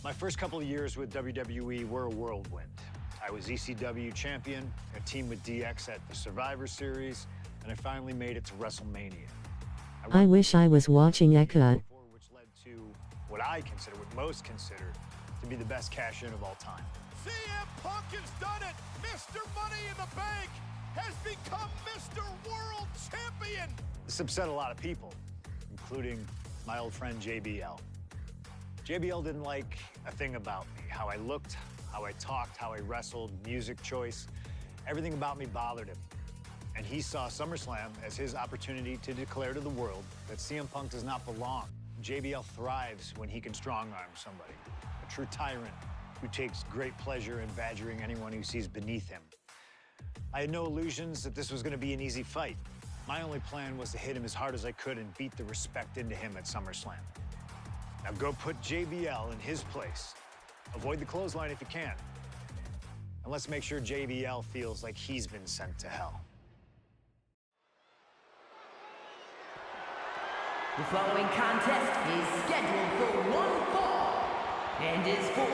My first couple of years with WWE were a whirlwind. I was ECW champion, a team with DX at the Survivor Series, and I finally made it to WrestleMania. I wish I was watching Eka. Which led to what most consider to be the best cash-in of all time. CM Punk has done it! Mr. Money in the Bank has become Mr. World Champion! This upset a lot of people, including my old friend JBL. JBL didn't like a thing about me, how I looked, how I talked, how I wrestled, music choice. Everything about me bothered him. And he saw SummerSlam as his opportunity to declare to the world that CM Punk does not belong. JBL thrives when he can strong-arm somebody, a true tyrant who takes great pleasure in badgering anyone who sees beneath him. I had no illusions that this was going to be an easy fight. My only plan was to hit him as hard as I could and beat the respect into him at SummerSlam. Now go put JBL in his place. Avoid the clothesline if you can. And let's make sure JBL feels like he's been sent to hell. The following contest is scheduled for one fall and is for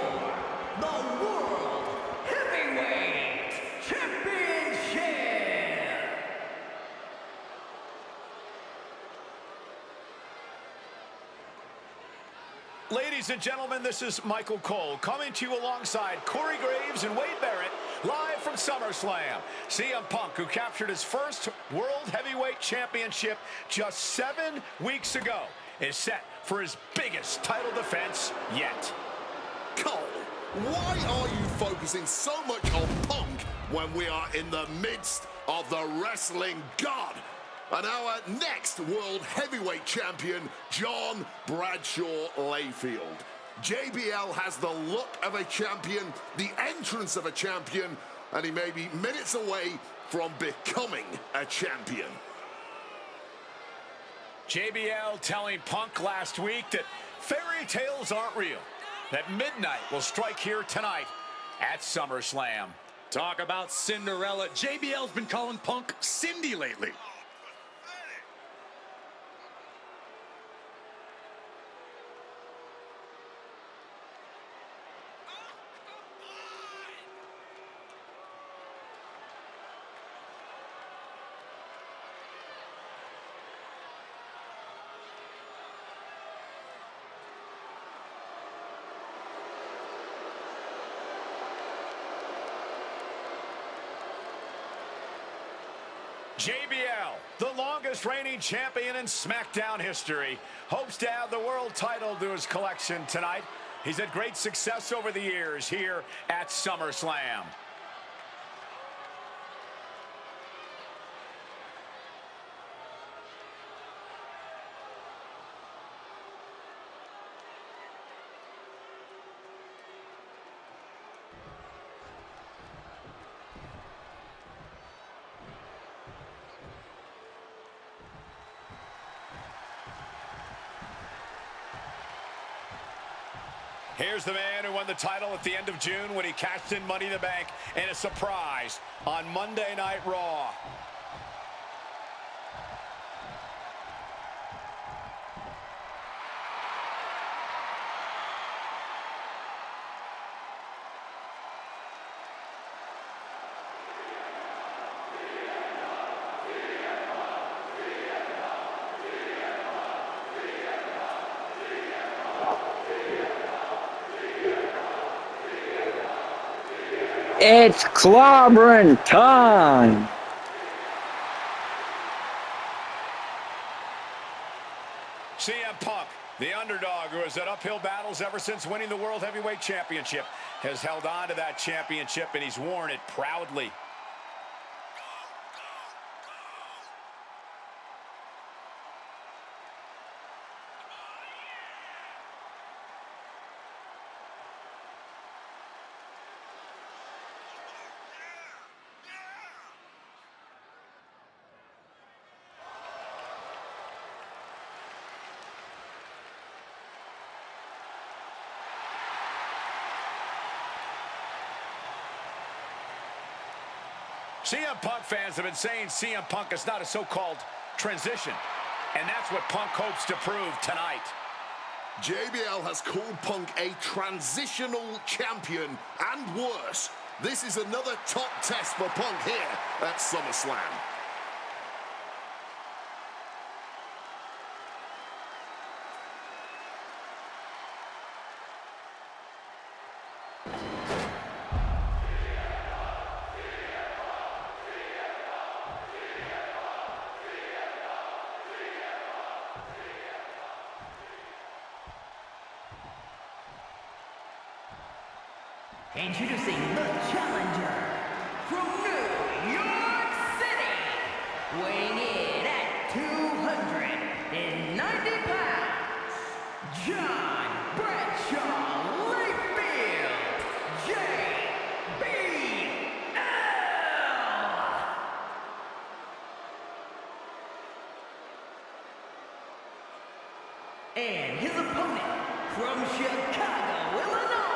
the World Heavyweight Championship! Ladies and gentlemen, this is Michael Cole coming to you alongside Corey Graves and Wade Barrett, live from SummerSlam. CM Punk, who captured his first World Heavyweight Championship just 7 weeks ago, is set for his biggest title defense yet. Cole, why are you focusing so much on Punk when we are in the midst of the wrestling god? And our next World Heavyweight Champion, John Bradshaw Layfield. JBL has the look of a champion, the entrance of a champion, and he may be minutes away from becoming a champion. JBL telling Punk last week that fairy tales aren't real, that midnight will strike here tonight at SummerSlam. Talk about Cinderella. JBL's been calling Punk Cindy lately. JBL, the longest reigning champion in SmackDown history, hopes to add the world title to his collection tonight. He's had great success over the years here at SummerSlam. Here's the man who won the title at the end of June when he cashed in Money in the Bank in a surprise on Monday Night Raw. It's clobbering time! CM Punk, the underdog who has had uphill battles ever since winning the World Heavyweight Championship, has held on to that championship and he's worn it proudly. CM Punk fans have been saying CM Punk is not a so-called transition, and that's what Punk hopes to prove tonight. JBL has called Punk a transitional champion and worse. This is another top test for Punk here at SummerSlam. Introducing the challenger from New York City, weighing in at 290 pounds, John Bradshaw Layfield, JBL. And his opponent from Chicago, Illinois,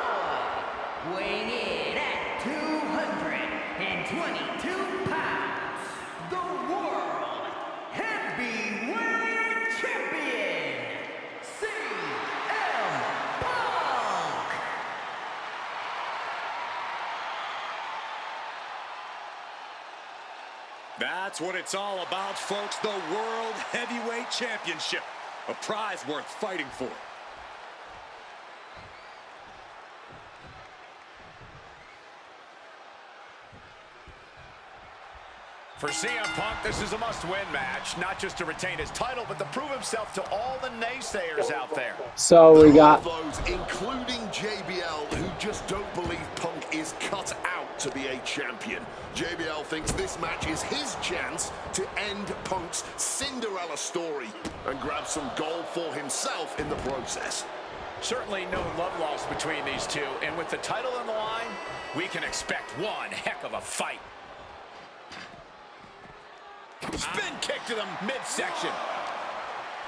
weighing in at 222 pounds, the World Heavyweight Champion, CM Punk. That's what it's all about, folks. The World Heavyweight Championship. A prize worth fighting for. For CM Punk, this is a must-win match, not just to retain his title, but to prove himself to all the naysayers out there. So we got those, including JBL, who just don't believe Punk is cut out to be a champion. JBL thinks this match is his chance to end Punk's Cinderella story and grab some gold for himself in the process. Certainly no love lost between these two, and with the title on the line, we can expect one heck of a fight. Spin kick to the midsection.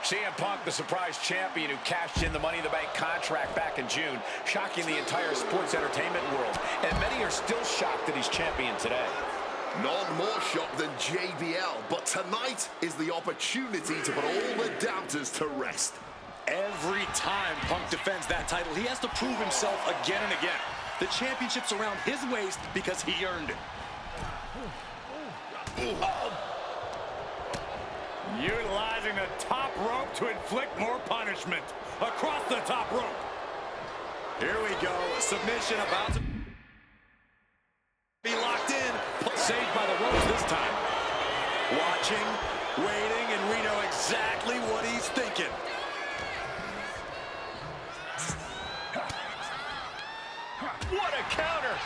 CM Punk, the surprise champion who cashed in the Money in the Bank contract back in June, shocking the entire sports entertainment world. And many are still shocked that he's champion today. None more shocked than JBL, but tonight is the opportunity to put all the doubters to rest. Every time Punk defends that title, he has to prove himself again and again. The championship's around his waist because he earned it. Utilizing the top rope to inflict more punishment. Across the top rope. Here we go. Submission about to be locked in. Saved by the ropes this time. Watching, waiting, and we know exactly what he's thinking. What a counter!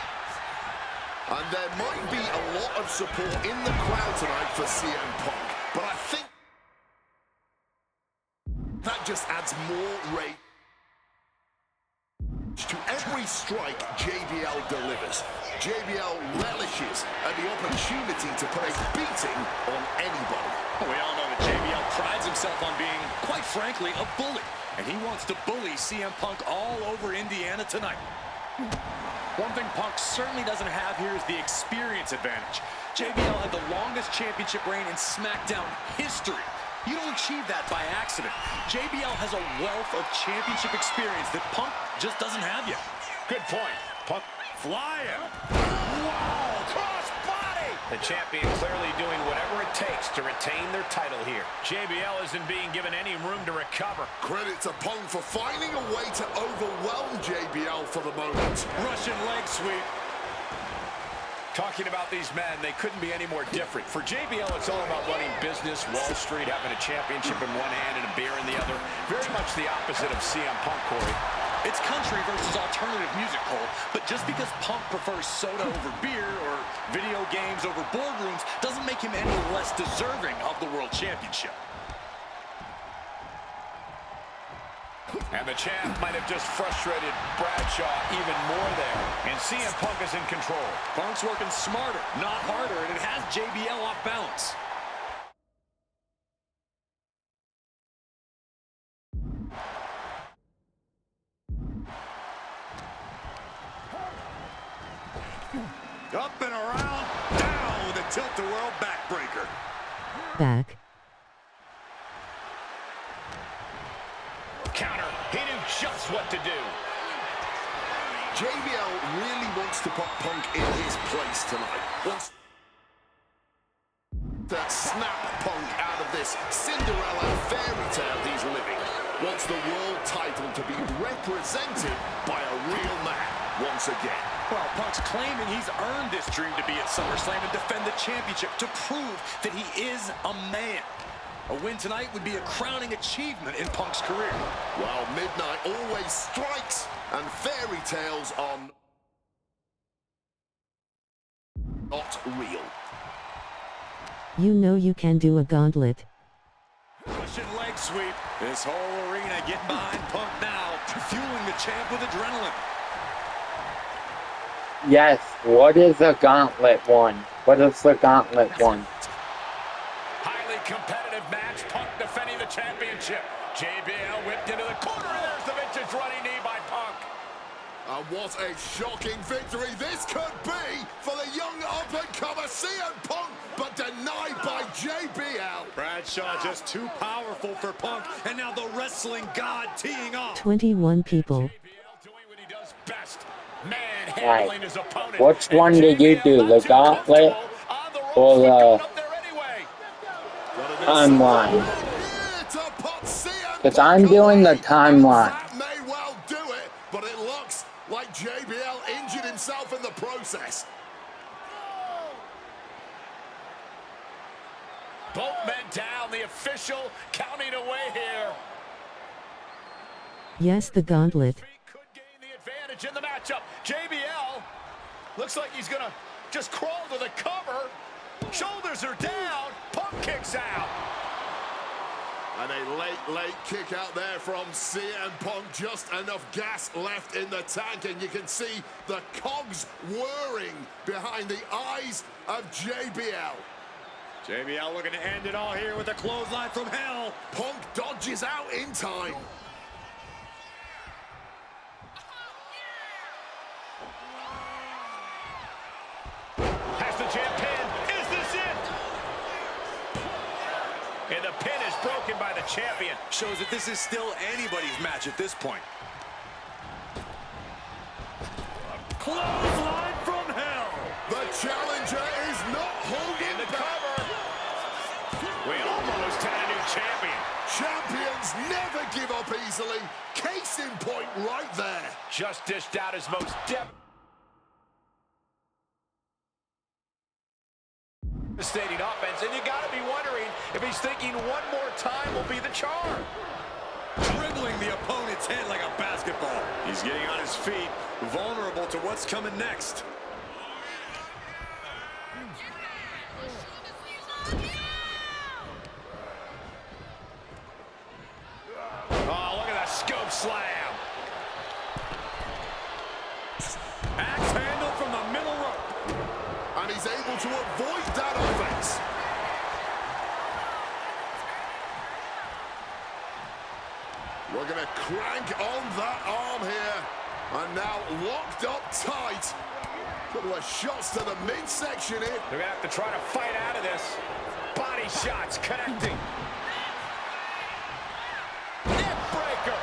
And there might be a lot of support in the crowd tonight for CM Punk, but I think that just adds more rage to every strike JBL delivers. JBL relishes at the opportunity to put a beating on anybody. We all know that JBL prides himself on being, quite frankly, a bully. And he wants to bully CM Punk all over Indiana tonight. One thing Punk certainly doesn't have here is the experience advantage. JBL had the longest championship reign in SmackDown history. You don't achieve that by accident. JBL has a wealth of championship experience that Punk just doesn't have yet. Good point. Punk flying. Wow, cross body. The champion clearly doing whatever it takes to retain their title here. JBL isn't being given any room to recover. Credit to Punk for finding a way to overwhelm JBL for the moment. Russian leg sweep. Talking about these men, they couldn't be any more different. For JBL, it's all about running business, Wall Street, having a championship in one hand and a beer in the other. Very much the opposite of CM Punk, Corey. It's country versus alternative music, Cole. But just because Punk prefers soda over beer or video games over boardrooms doesn't make him any less deserving of the World Championship. And the champ might have just frustrated Bradshaw even more there. And CM Punk is in control. Punk's working smarter, not harder, and it has JBL off balance. Up and around, down with a tilt-a-whirl backbreaker. Back. Counter. He knew just what to do. JBL really wants to put Punk in his place tonight. Wants to snap Punk out of this Cinderella fairy tale he's living. Wants the world title to be represented by a real man once again. Well, Punk's claiming he's earned this dream to be at SummerSlam and defend the championship to prove that he is a man. A win tonight would be a crowning achievement in Punk's career. Well, midnight always strikes, and fairy tales are not real. You know you can do a gauntlet. Russian leg sweep. This whole arena getting behind Punk now, fueling the champ with adrenaline. Yes, what is a gauntlet one? What is the gauntlet one? Highly competitive match. Punk defending the championship. JBL whipped into the corner. There's the vintage running knee by Punk. And what a shocking victory this could be for the young up-and-comer CM Punk, but denied by JBL. Bradshaw just too powerful for Punk, and now the wrestling god teeing off. 21 people. JBL doing what he does best. Manhandling his opponent. Which one did you do? The gauntlet or the timeline? Because I'm doing the timeline. That may well do it, but it looks like JBL injured himself in the process. Both men down, the official counting away here. Yes, the gauntlet. Could gain the advantage in the matchup. JBL looks like he's gonna just crawl to the cover. Shoulders are down. Punk kicks out. And a late kick out there from CM Punk. Just enough gas left in the tank, and you can see the cogs whirring behind the eyes of JBL. JBL looking to end it all here with a clothesline from hell. Punk dodges out in time. Has the champ pinned. Is this it? And the pin is broken by the champion. Shows that this is still anybody's match at this point. Clothesline from hell. The challenger is not holding In the back. cover. We almost had a new champion. Champions never give up easily. Case in point right there. Just dished out his most devastating offense, and you gotta be wondering if he's thinking one more time will be the charm. Dribbling the opponent's head like a basketball. He's getting on his feet, vulnerable to what's coming next. Oh, look at that scope slam. Axe handle from the middle rope. And he's able to avoid that offense. We're going to crank on that arm here. And now locked up tight. Couple of shots to the midsection here. They're gonna have to try to fight out of this. Body shots connecting. Neck breaker.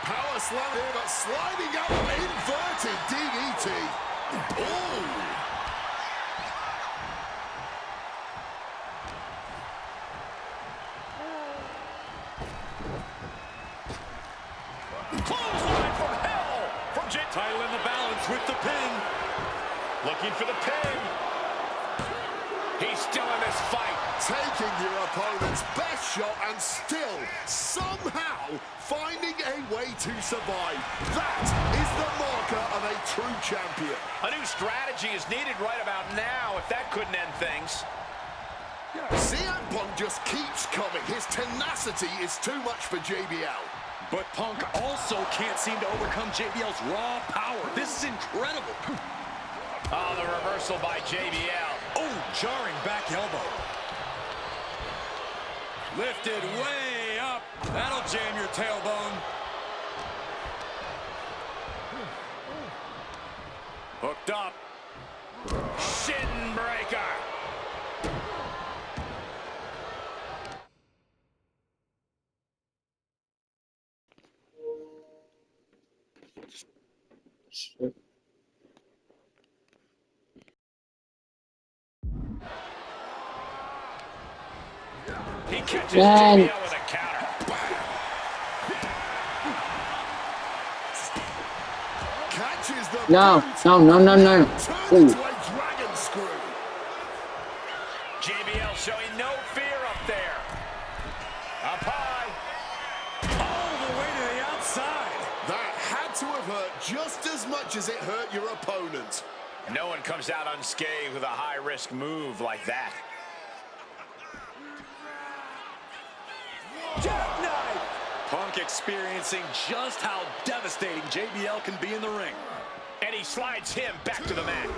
Power slam here, but sliding out inverted DDT. Ooh. Clothesline from hell. From J. Title in the balance with the pin. Looking for the pin. He's still in this fight. Taking your opponent's best shot and still somehow finding a way to survive. That is the marker of a true champion. A new strategy is needed right about now if that couldn't end things. CM Punk just keeps coming. His tenacity is too much for JBL. But Punk also can't seem to overcome JBL's raw power. This is incredible. Oh, the reversal by JBL. Oh, jarring back elbow. Lifted way up. That'll jam your tailbone. Hooked up. Shin breaker. He catches Man. JBL with a counter. Catches the No, boot. no, no, no, no. Turns Ooh. into a dragon screw. JBL showing no fear up there. Up high. All the way to the outside. That had to have hurt just as much as it hurt your opponent. No one comes out unscathed with a high-risk move like that. Jackknife! Punk experiencing just how devastating JBL can be in the ring. And he slides him back to the mat.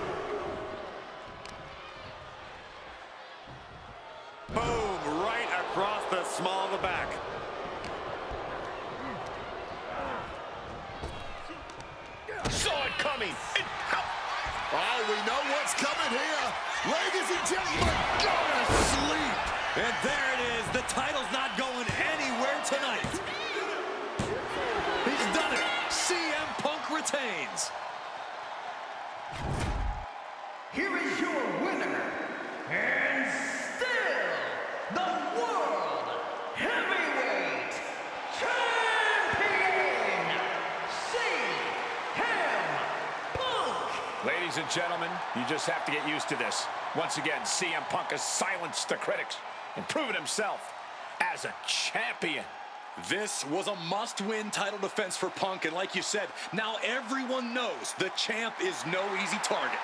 Boom, right across the small of the back. Saw it coming. Oh, we know what's coming here. Ladies and gentlemen, go to sleep. And there it is. The title's not going anywhere tonight. He's done it. CM Punk retains. Here is your winner, and still the World Heavyweight Champion, CM Punk! Ladies and gentlemen, you just have to get used to this. Once again, CM Punk has silenced the critics and proven himself as a champion. This was a must-win title defense for Punk, and like you said, now everyone knows the champ is no easy target.